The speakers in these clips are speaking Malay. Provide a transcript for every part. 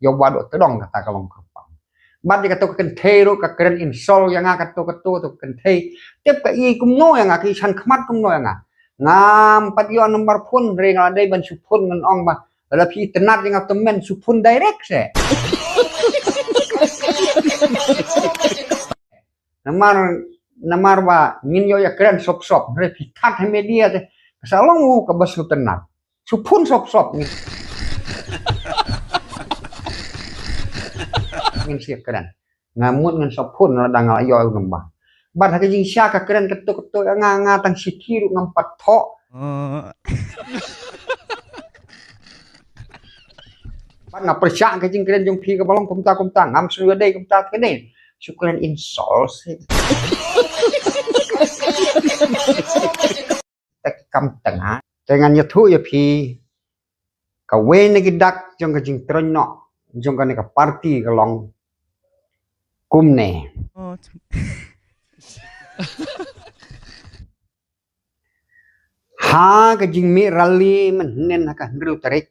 yo waduk tedong kata kalong kerpang bat dia kata kenthe ro ka keren insol yang kata to kenthe tep ka i kumno yang ki san khmat kumno yang ngam pat yo nomor phun ring adai ban supun ngan ong ba la pi tenat yang temen supun direct se namar ba ngin yo ya keren sop re pi tat media te salong ka bas tenat supun sop ni ngin sia keren ngamut ngan sopun la dang ayo nembah bat ha jing sia ka keren ketuk nga tang sikiru ngampat thok bat nga percaya ka jing keren jong pi ka balong kumta ngam sudah dei kumta ke dei syukuran insol tak kam tengah dengan yathu ya pi ka we ne gidak jong ka jing tron no jong ka ne ka party ka long kumne ha ka jing mi rally men ka ndru tarik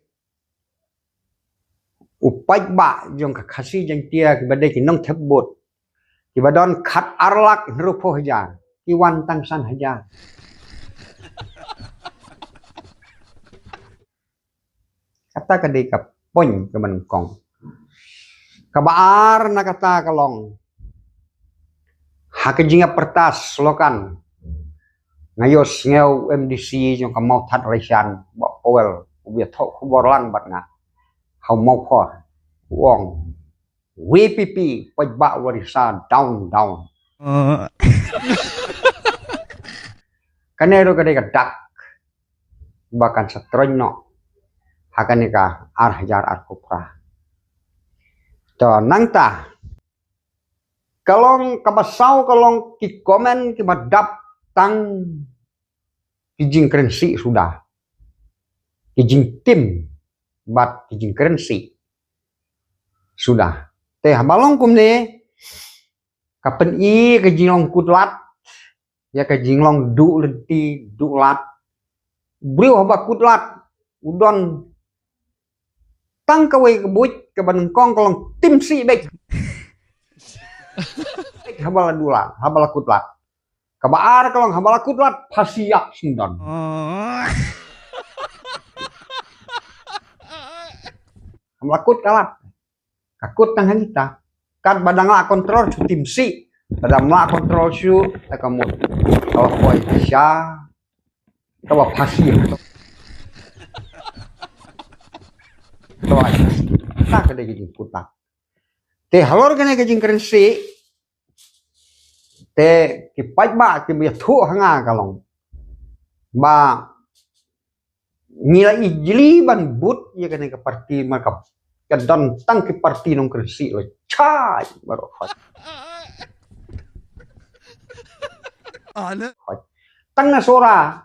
upai ba jong ka khasi jang tia ki badai ki nong thep bot ki badon khat arlak ndru pho hajar ki wan tang san hajar kata ka dei ka pon ka man kong ka baar na kata kalong ha ka jinga pertas lokan ngayos ngeu MDC jong ka mau that raisan ba powel ubia thok borlang bat nga hau mau phor wong WPP pajba warisan down kanero ka dei ka dak bahkan setroñ no hakane ka ar hajar ar kopra to nangta kalong kabasau kalong ki komen ki badap tang kijing currency sudah kijing tim bat kijing currency sudah teh balong kumne kapen i kijing long kutlat ya kijing long du lenti du lat brio haba kutlat udon tang kawai kebuj ke banengkong kalong tim si baik habala dula habala kutlat kabar kalong habala kutlat pasiak sindan habala kut kalat kakut tang kita kan badangla kontrol su tim si badangla kontrol su kamu kalau koi sya kalau pasiak tak ada gijing putak te halor kene gijing currency te ki paj ba ki bi thu hanga kalong ba ngila ijli ban but ya kene ke parti maka kadon tang ki parti nong currency lo chai baro ana tang na sora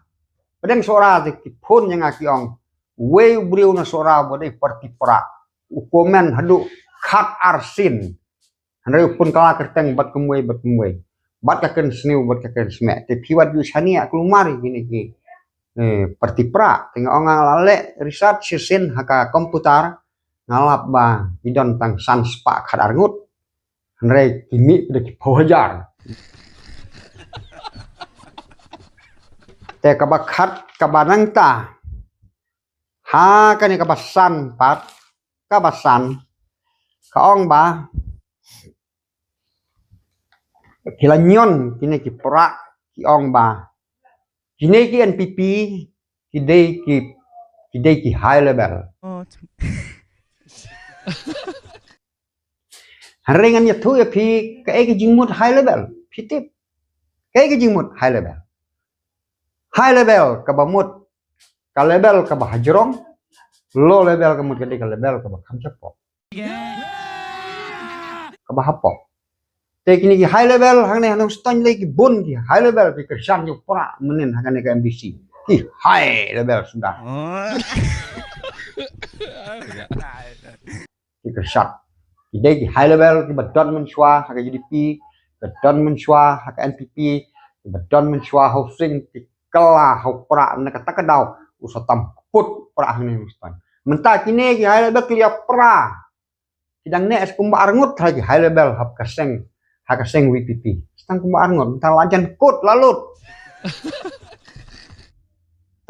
pedeng sora te ki phun yang akiong we brio na sora bodai parti pra ukomen hadu khat arsin hanre pun kala kerteng bat kemwe bat ka ken sniu bat ka ken sme te piwat yu sania kelumari gini ki parti pra tengok onga lale research sen haka komputer ngalap ba idon tang sans pa khat arngut hanre kimi de ki phojar te kabakhat kabanang ta ha kani kabasan pat kabasan kaong ba kilanyon kini ki pora ki ong ba kini ki NPP kidei ki high level harengan ya thu ya pi ka ki jingmut high level pitip ka ki jingmut high level ka bamut ka level ka bahajrong low level ka mut ka level ka khamsapok ka bahapok te kini ki high level hangne hanong ston le ki bun ki high level ki kersan yu pra menen hakane ka MBC ki high level sudah ki kersan ki de ki high level ki badon menshwa haka GDP badon menshwa haka NPP ki badon menshwa housing ki kala hau pra na ka takadaw usatam put pra hangne ston mentah kini ki high level ki pra Hidang ne es kumba arngut lagi high level hak kaseng WPP. Stang kumba arngut entar lajan kut lalut.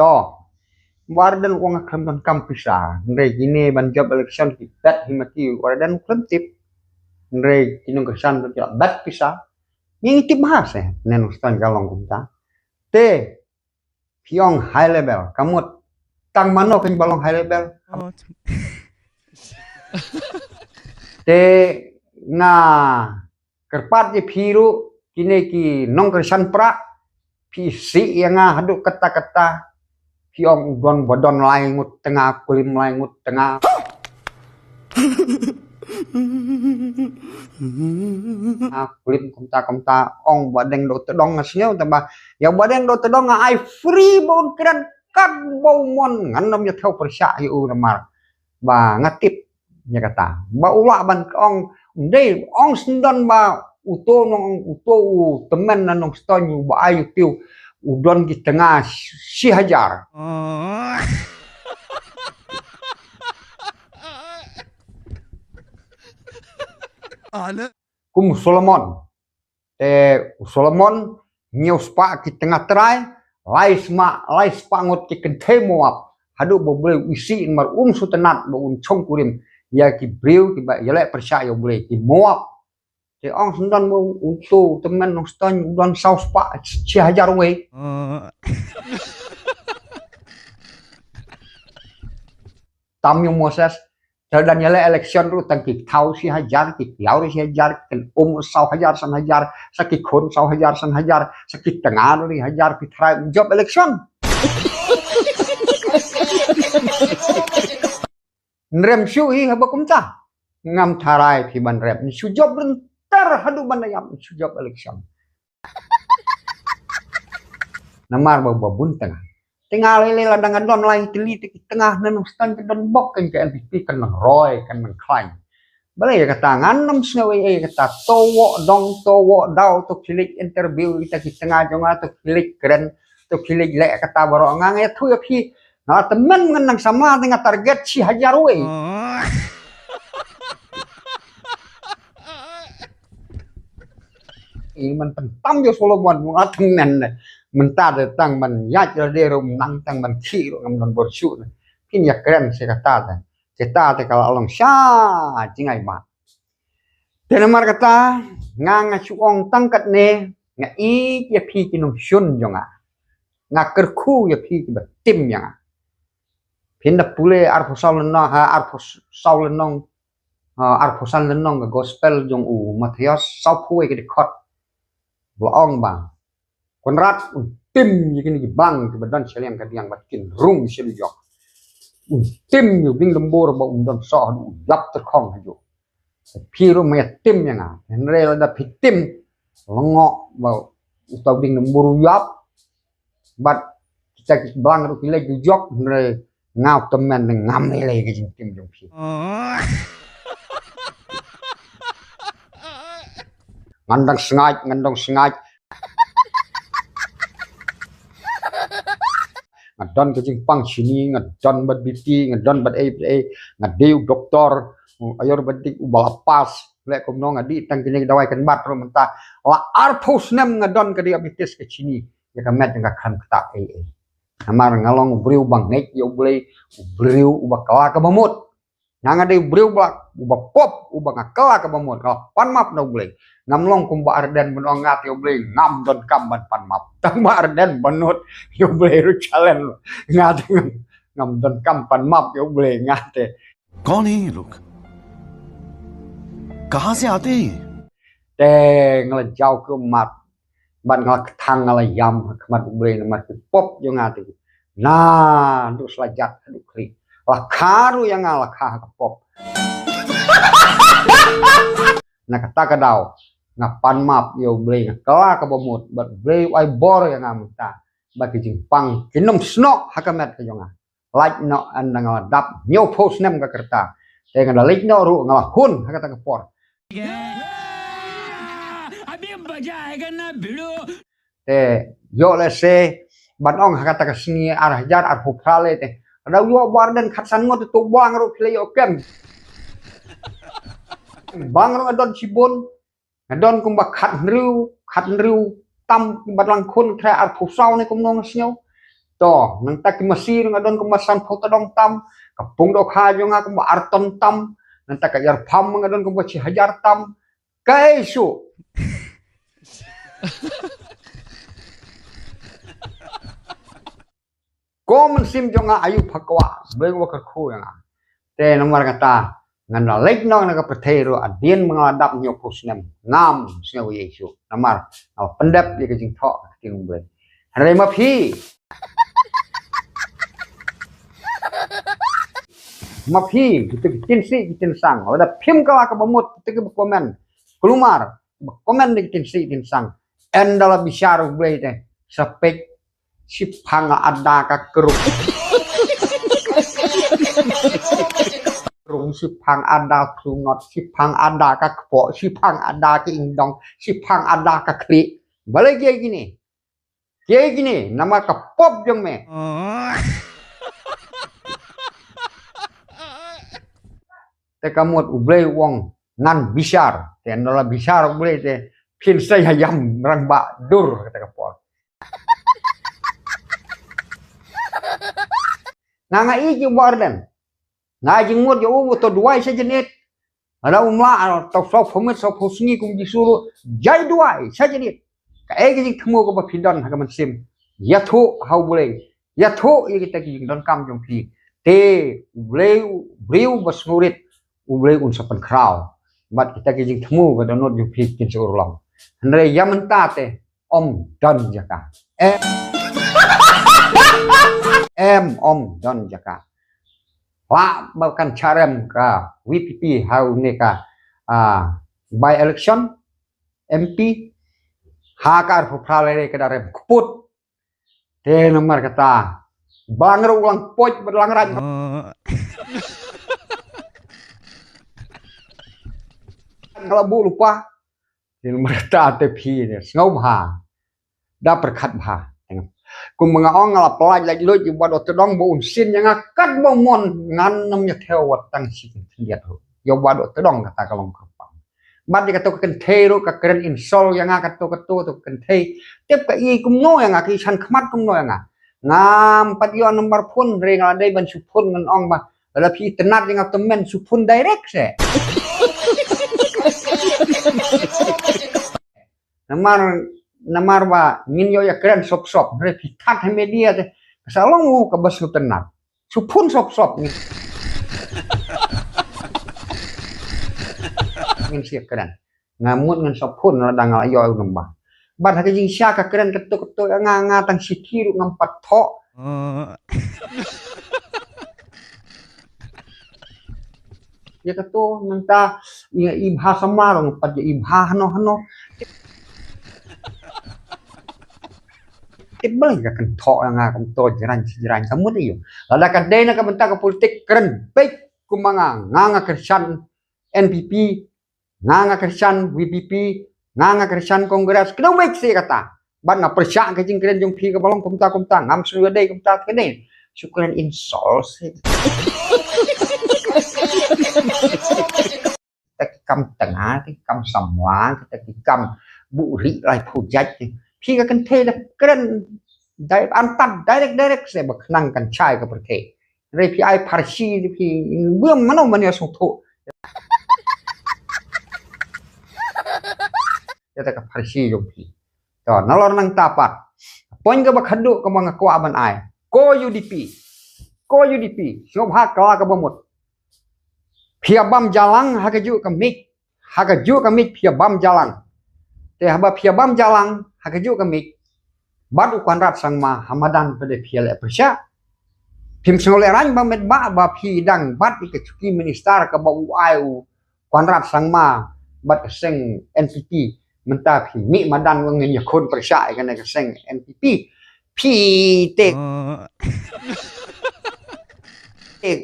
To. Warden uang akan dan kampisa. Nre gini ban job election kita himati warden klentip. Nre kini kesan tu tidak bat pisah. Ini tip bahas nenu stan galong kumta. Te piong high level kamu tang mano kan balong high level. Te na kerpat je piru kini ki nong kersan pra pisi yang haduk kata-kata piong don bodon laingut tengah kulim laingut tengah. Kulim kumta ong badeng do tedong ngasnya tambah ya badeng do tedong ai free bon kran kat bau mon ngandam ya theo persya yu namar ba ngatip nya kata ba ula ban ong dei ong sendan ba uto nong uto temen nanong stonyu ba ayu tiu udon di tengah si hajar kum Solomon nyeus pa ki tengah terai lais pangut ki kenthe moap hadu boleh isi mar sutenat ba chong kurim ya ki breu ki ba yele percaya boleh ki moap te ong sendan mo untuk temen nong ston don saus pa si hajar we Tamyo Moses dan yele election ru tangki thau si hajar ki yaur si hajar kan sau hajar san hajar sakit khon sau hajar san hajar sakit tengah ri hajar pitrai job election nrem shu hi haba kumta ngam tharai phi ban rep shu job bentar hadu bandayam shu job election namar ba bun tengah lele ladang don lai teli tengah nanu stan don bok kan ke LPP kan nang roy kan nang klaim balai kata nganam snewe kata towo dau to kilik interview kita ki tengah jonga to kilik keren to kilik le kata baro ngang ya thu ya phi na temen nang sama dengan target si hajar weมันเป็นตั้มอยู่โซโลมอนว่าทั้งนั้นเลยมันตาเดตั้งมันยากจะเรียกนั่งตั้งมันขี้ลงมันบดชุดพี่อยากเรียนเสกตาแต่kalau along sya jingai ba dan mar kata ngang chuong tangkat ne nga I ya phi kinong shun jonga nga kerku ya phi ki tim yang pinda pule arposal ha arposal lenong arposal lenong gospel jong Matius sau pue ki khot Boong bang, konrat tim begini bang di badan seliang kadiang batin rung seliok, tim you bing lembur bau undon soh lap terkong haju, piru maya tim yang henrel ada pitim lengok bau utau bing lembur yap, bat kita bang ru pilih jujok henrel ngau temen ngam lele ke tim jong pi. Ngandang sengat ngadon ke jingpang sini ngadon bad biti ngadon bad ngadeu doktor ayor badik ubal pas lek komno ngadi tang kini dawai kan bat ro menta la arpos nem ngadon ke dia bitis ke sini ya kamet nga kan kata amar ngalong breu bang nek yo boleh breu ubak kala ke mamut nang ade breu ubak pop ubak ngakala ke mamut kalau pan map no boleh ngamlong kumba arden menong ngat yo boleh ngam don kamban pan map tang ba arden benut yo boleh ru challenge ngat ngam don kampan map yo boleh ngate कौन है ये लोग कहां से आते हैं te ngelejau ke mat ban ngal thang ngala yam khamat boleh mat pop yo ngate nah nduk selajat nduk klik lah karu yang ngala kha ke pop nah kata kadau ngapan map yo boleh kala ke bomut bat boleh ai bor yang ngamta bagi jingpang kinom snok hakamet ke jonga like no andang dap nyo post nem ka kerta te ngala like no ru ngala hun hakata ke por अभी मजा आएगा ना भिड़ो te yo le se ban ong hakata ke sini arah jar ar phale te ada yo warden khatsan ngot tu bang ru kle yo kem bang ngadon cibon ngadon kumba khat nriu tam badlang khun kra ar phusau ni kumnong snyo to nang tak masir ngadon kumba san photodong tam kapung do kha jonga kumba arton tam nang tak yar pham ngadon kumba chi hajar tam kaisu Komen sim jonga ayu phakwa bego ka khu yang te nomor kata ngana lek no na ka perthero adien mengadap nyo pusnem ngam snyo yesu nomor pendap ye ka jing tho king ble hare ma phi kita kitin si kitin sang ada phim ka bamut kita ke komen kelumar komen di kitin si kitin sang endala bisyar ble te sapek si phanga ada ka keruk rung si phang ada krungot si phang ada ka kpo si phang ada ka indong si phang ada ka kri bale gini nama ka pop jong me te kamut ublei wong ngan bisar te endala bisar ublei te phin sai hayam rang ba dur kata ka pop Nanga iji warden. Nga jingmut ya to duai saja net. Ada umla atau so pemit so pusngi kum disuruh jai duai saja net. Ka jing temu ko ba pindon ha man sim. Ya thu hau boleh. Ya thu ya kita jing don kam jong pi. Te breu bas ngurit ublei un sapan kraw. Mat kita jing temu ko don jong pi kin sur long. Andre ya mentate om don jaka. Om don jaka wa bahkan carem ka VPP hau neka by election MP hakar pupalere ke darem kuput te nomor kata bangro ulang poj berlangran kalau bu lupa te nomor kata te phi ne ngau ha da perkhat ha cùng mga ong la plai lai loi ji bado te dong bo un sin yang kat bo mon ngan nam ya theo wat tang sin liat ho yo bado te dong kata kalong kapang bad di kato kan thero ka kren insol yang kato to kan thei tep ka i kum no yang ki san khmat kum no yang ngam pat yo nomor phun reng la dai ban su phun ngan ong ba la phi tenat yang to men su phun direct se namar ba min yo ya keren sop re pikat he media te salong ka bas tenat supun sop ni min sia keren ngamut ngan sopun la dang la yo ngamba bat ha jing sia ka keren ketuk nga tang sikiru ngampat tho ya ketu nanta ibha samarong pat ibha hano tibel ka kan tho nga kam to jiran kamu ni yo lada ka dei na ka benta ka politik keren baik kumanga nganga Christian NPP nganga Christian VPP nganga Christian Kongres kena baik si kata ban na persya ka jing keren jong phi ka balong kumta ngam su dei kumta ka dei syukuran insol si tak kam tengah kam samwa tak kam bu ri lai phu jajพี่ก็กันเทละเกรนได้อันตัดdirect เสบนั่งกันชายกับประเทศเรพี่ไอพาร์ชีพี่เบื้องมันเอามันเนี่ยส่งถูกจะแต่กับพาร์ชียงพี่ตอนนั้นเรานั่งตาปัดปนกับขัดดุกับมังกวาบันไอโก UDP ชอบฮักกลากับหมดเพียบัมจารังฮักจุกับมิกเพียบัมจารังแต่หากเพียบัมจารังhakaju kami bad ukwan rat sangma hamadan pada piala persya pim soleran ba med ba phi dang bad ikechuki minister ka ba uau kwan rat sangma bad seng NPP menta phi mi madan wang ngi khon persya kan ka seng NPP phi te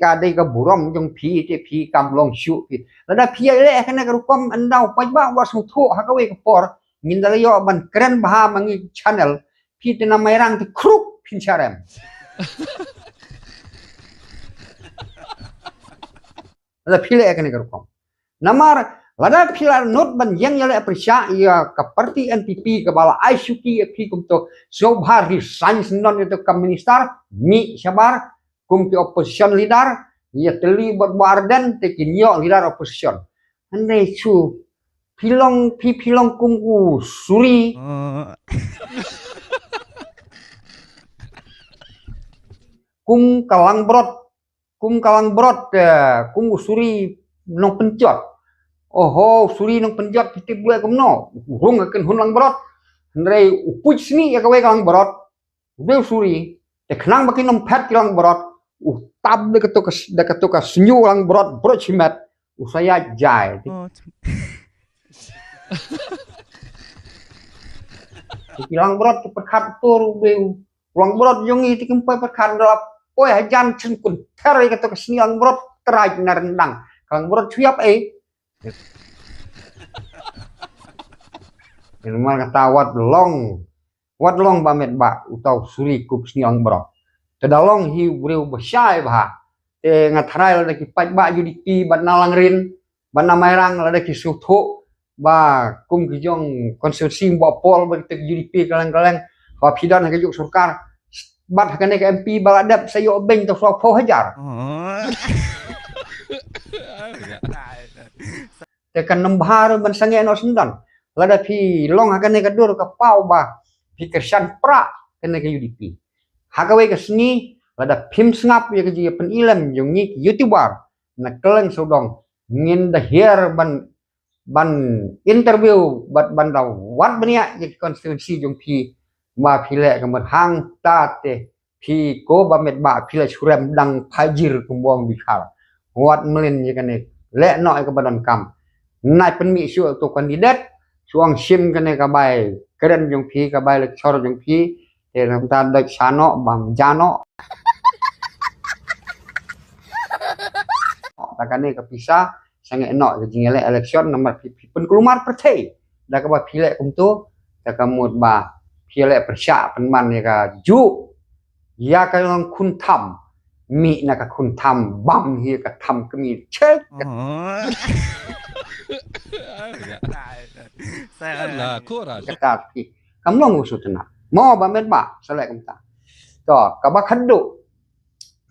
ka dei ka burom jong phi te phi kam long shu phi lada phi le kan ka rukom andau pa ba wa su thu ha ka we ka por Mindala yo ban keren baha mangi channel piti na mayrang ti kruk pincharem. Ada pile ekane karukom. Namar Lada pila not ban yang yale aprisya ia ke parti NPP ke bala Aisuki api kumto Sobha resign non itu ke minister mi sabar kumti opposition leader ia teli buat barden tekin yo leader opposition. Andai cu pilong kumku suri kum kalang brot kum usuri nong pencot. Oh, suri nong penjat kita boleh kumno. Hung akan hunlang brot. Hendrai upuj sini ya kawe kalang brot. Udah suri. Te kenang baki nom pet kalang brot. Tab de ketuka senyu kalang brot cimet. Saya jai. Kalang brot perkat tur beu. Kalang brot jongi ti kempai perkat dalap. Oi hajan chen kun terai ketuka seni kalang brot terai narendang. Kalang brot siap Ilmu kata wat long bamet ba utau suri kup sniang bro. Tedalong hi breu besyai bah. Te ngatrai lada ki paj ba UDP ban nalang rin, ban namairang lada ki sutho ba kum ki jong konstitusi bo pol ba te UDP kaleng-kaleng ba pidan ke juk surkar bat kane ke MP baladap sayo beng to fo hajar. Tekan nembhar ban sange no sendan. Lada pi long akan neka dur ke pau ba pi kersan pra kena ke UDP. Hakawe ke seni lada pim sengap ya ke jia pen ilam jong ni YouTuber na keleng sodong ngin the here ban interview ban da wat bania ya konstitusi jong pi ba pi le ke hang ta te pi ko ba met ba pi le surem dang pajir kumbong bikal. Wat melin ya kene le no ke badan kam. Nai pen mi su to kandidat chuang sim kene kabai keren jong pi kabai le chor jong pi te ram ta dak sano bam jano takane kapisa sange no jingele election nomor pi pen kelumar pertai da ka ba pile kumtu da ka mut ba pile persya penman ya ka ju ya ka long kun tham mi na ka kun tham bam hi ka tham kemi chek Lah, coragem. Kata ki kamlong usutna mo ba met ba selek kumta to ka ba khaddu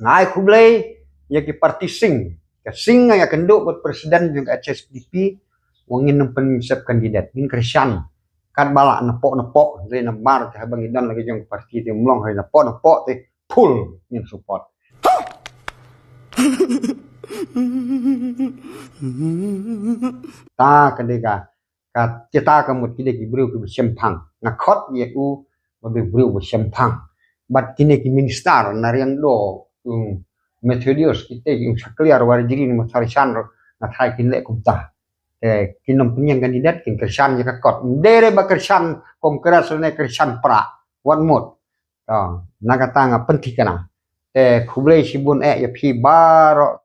ngai khublei ya ki parti sing ka sing ya kenduk buat presiden juga HSDP wongin nempen sep kandidat min kersan kan balak nepok re nembar ka bang idan lagi jong parti ti mlong re nepok ti full min support ta kadeka ka kita ka mut kide ki bru ki sempang na khot ye u ba be bru sempang bat kine ki minister nariang do Methodius kita ki sakliar war jiri ni masarisan na thai kin le kumta te kinom punyang kandidat kin kersan ye ka kot dere ba kersan kongres ne kersan pra wan mut to na kata nga pentikana te khublei sibun ya phi baro